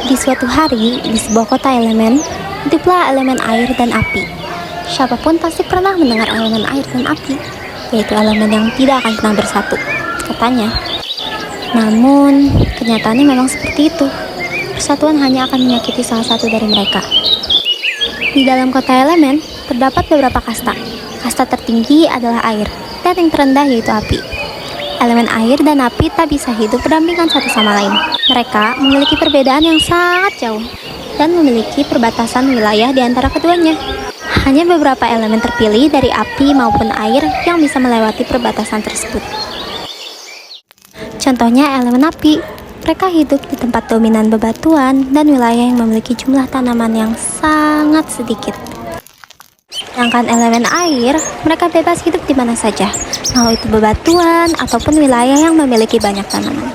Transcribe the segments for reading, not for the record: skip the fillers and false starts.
Di suatu hari, di sebuah kota elemen, hiduplah elemen air dan api. Siapapun pasti pernah mendengar elemen air dan api, yaitu elemen yang tidak akan pernah bersatu, katanya. Namun, kenyataannya memang seperti itu. Persatuan hanya akan menyakiti salah satu dari mereka. Di dalam kota elemen, terdapat beberapa kasta. Kasta tertinggi adalah air, dan yang terendah yaitu api. Elemen air dan api tak bisa hidup berdampingan satu sama lain. Mereka memiliki perbedaan yang sangat jauh dan memiliki perbatasan wilayah di antara keduanya. Hanya beberapa elemen terpilih dari api maupun air yang bisa melewati perbatasan tersebut. Contohnya elemen api. Mereka hidup di tempat dominan bebatuan dan wilayah yang memiliki jumlah tanaman yang sangat sedikit. Sedangkan elemen air, mereka bebas hidup di mana saja, mau itu bebatuan ataupun wilayah yang memiliki banyak tanaman.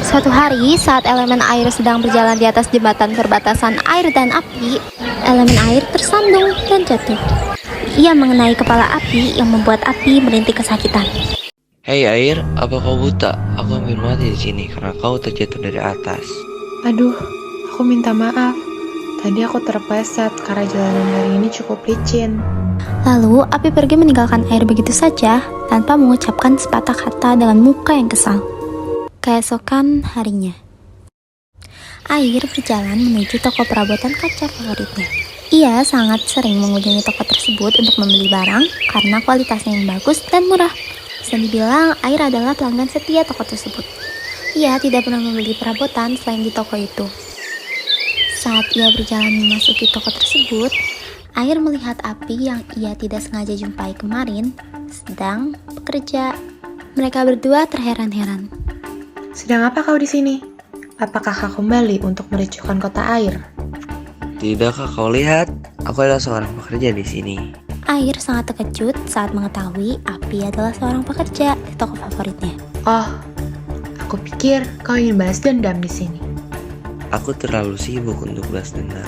Suatu hari, saat elemen air sedang berjalan di atas jembatan perbatasan air dan api, elemen air tersandung dan jatuh. Ia mengenai kepala api yang membuat api merintih kesakitan. Hei air, apa kau buta? Aku hampir mati di sini karena kau terjatuh dari atas. Aduh, aku minta maaf. Tadi aku terpleset karena jalanan hari ini cukup licin. Lalu, api pergi meninggalkan air begitu saja tanpa mengucapkan sepatah kata dengan muka yang kesal. Keesokan harinya, air berjalan menuju toko perabotan kaca favoritnya. Ia sangat sering mengunjungi toko tersebut untuk membeli barang karena kualitasnya yang bagus dan murah. Bisa dibilang, air adalah pelanggan setia toko tersebut. Ia tidak pernah membeli perabotan selain di toko itu. Saat ia berjalan memasuki toko tersebut, air melihat api yang ia tidak sengaja jumpai kemarin sedang bekerja. Mereka berdua terheran-heran. Sedang apa kau di sini? Apakah kau kembali untuk mericuhkan kota air? Tidakkah kau lihat? Aku adalah seorang pekerja di sini. Air sangat terkejut saat mengetahui api adalah seorang pekerja di toko favoritnya. Oh, aku pikir kau ingin balas dendam di sini. Aku terlalu sibuk untuk balas dendam.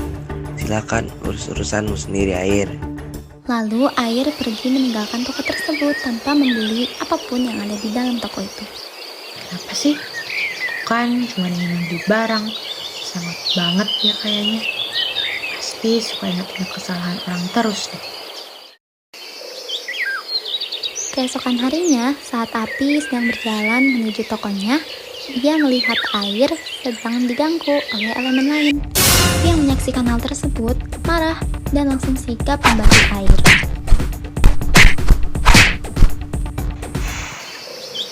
Silakan urus urusanmu sendiri air. Lalu air pergi meninggalkan toko tersebut tanpa membeli apapun yang ada di dalam toko itu. Kenapa sih? Aku kan cuma ingin membeli barang. Sangat banget ya kayaknya. Pasti suka ingat-ingat kesalahan orang terus deh. Keesokan harinya, saat api sedang berjalan menuju tokonya, dia melihat air sedang diganggu oleh elemen lain. Yang menyaksikan hal tersebut marah dan langsung sigap membagi air.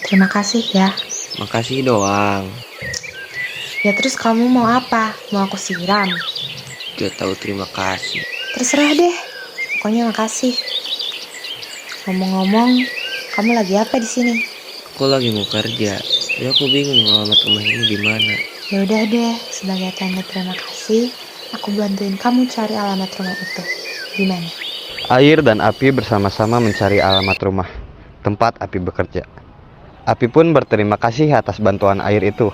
Terima kasih ya. Makasih doang. Ya terus kamu mau apa? Mau aku siram? Gak tahu terima kasih. Terserah deh. Pokoknya makasih. Ngomong-ngomong, kamu lagi apa di sini? Aku lagi mau kerja. Tapi aku bingung alamat rumah ini di mana. Ya udah deh, sebagai tanda terima kasih, aku bantuin kamu cari alamat rumah itu. Gimana? Air dan api bersama-sama mencari alamat rumah, tempat api bekerja. Api pun berterima kasih atas bantuan air itu.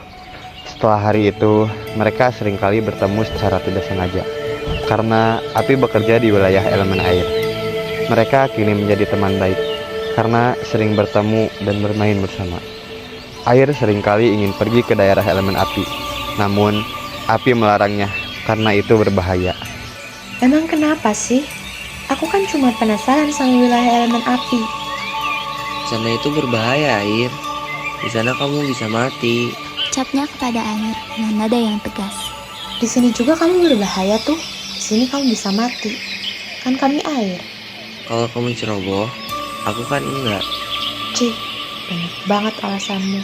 Setelah hari itu, mereka seringkali bertemu secara tidak sengaja. Karena api bekerja di wilayah elemen air. Mereka kini menjadi teman baik, karena sering bertemu dan bermain bersama. Air seringkali ingin pergi ke daerah elemen api, namun api melarangnya karena itu berbahaya. Emang kenapa sih? Aku kan cuma penasaran sama wilayah elemen api. Sana itu berbahaya air. Di sana kamu bisa mati. Ucapnya kepada air dengan nada yang tegas. Di sini juga kamu berbahaya tuh. Di sini kamu bisa mati. Kan kami air. Kalau kamu ceroboh, aku kan enggak. Cih, banyak banget alasanmu.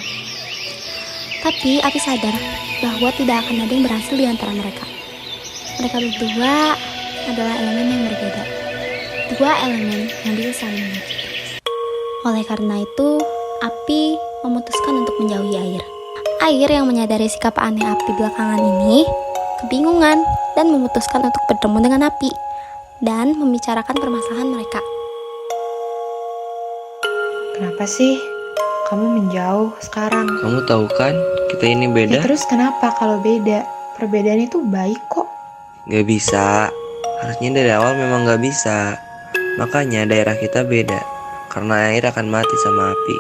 Tapi api sadar bahwa tidak akan ada yang berhasil di antara mereka. Mereka berdua adalah elemen yang berbeda. Dua elemen yang bisa saling menyakiti. Oleh karena itu, api memutuskan untuk menjauhi air. Air yang menyadari sikap aneh api belakangan ini kebingungan dan memutuskan untuk bertemu dengan api dan membicarakan permasalahan mereka. Kenapa sih kamu menjauh sekarang? Kamu tahu kan, kita ini Ya beda. terus kenapa kalau beda? Perbedaan itu baik kok. Gak bisa. Harusnya dari awal memang gak bisa. Makanya daerah kita beda. Karena air akan mati sama api.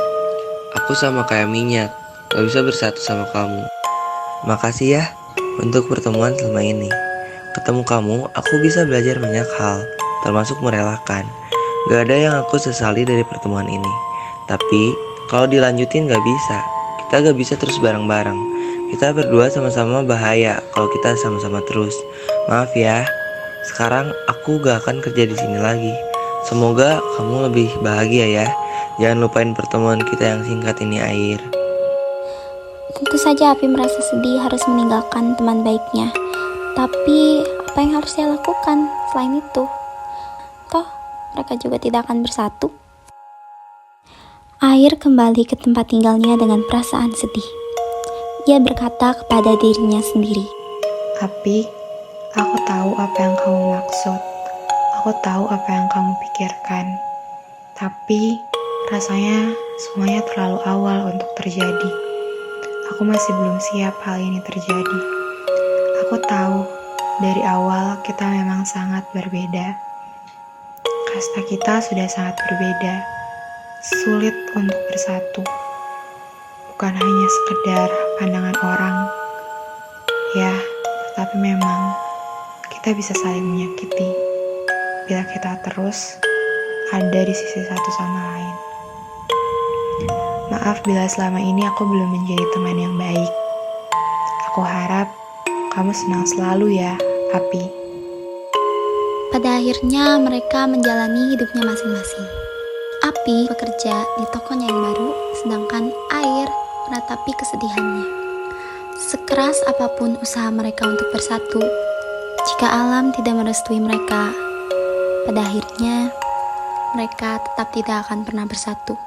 Aku sama kayak minyak, gak bisa bersatu sama kamu. Makasih ya. untuk pertemuan selama ini. Ketemu kamu, aku bisa belajar banyak hal, termasuk merelakan. Gak ada yang aku sesali dari pertemuan ini. Tapi, kalau dilanjutin gak bisa. Kita gak bisa terus bareng-bareng. Kita berdua sama-sama bahaya kalau kita sama-sama terus. Maaf ya, sekarang aku gak akan kerja di sini lagi. Semoga kamu lebih bahagia ya. Jangan lupain pertemuan kita yang singkat ini, Air. Tentu saja Api merasa sedih harus meninggalkan teman baiknya. Tapi, apa yang harus saya lakukan selain itu? Toh, mereka juga tidak akan bersatu. Air kembali ke tempat tinggalnya dengan perasaan sedih. Ia berkata kepada dirinya sendiri, Api, aku tahu apa yang kamu maksud. Aku tahu apa yang kamu pikirkan. Tapi, rasanya semuanya terlalu awal untuk terjadi. Aku masih belum siap hal ini terjadi. Aku tahu, dari awal kita memang sangat berbeda. Kasta kita sudah sangat berbeda. Sulit untuk bersatu. Bukan hanya sekedar pandangan orang. Ya, tetapi memang kita bisa saling menyakiti bila kita terus ada di sisi satu sama lain. Maaf bila selama ini aku belum menjadi teman yang baik. Aku harap kamu senang selalu ya, Api. pada akhirnya mereka menjalani hidupnya masing-masing. Api bekerja di tokonya yang baru, sedangkan Air menatapi kesedihannya. Sekeras apapun usaha mereka untuk bersatu, jika alam tidak merestui mereka, pada akhirnya mereka tetap tidak akan pernah bersatu.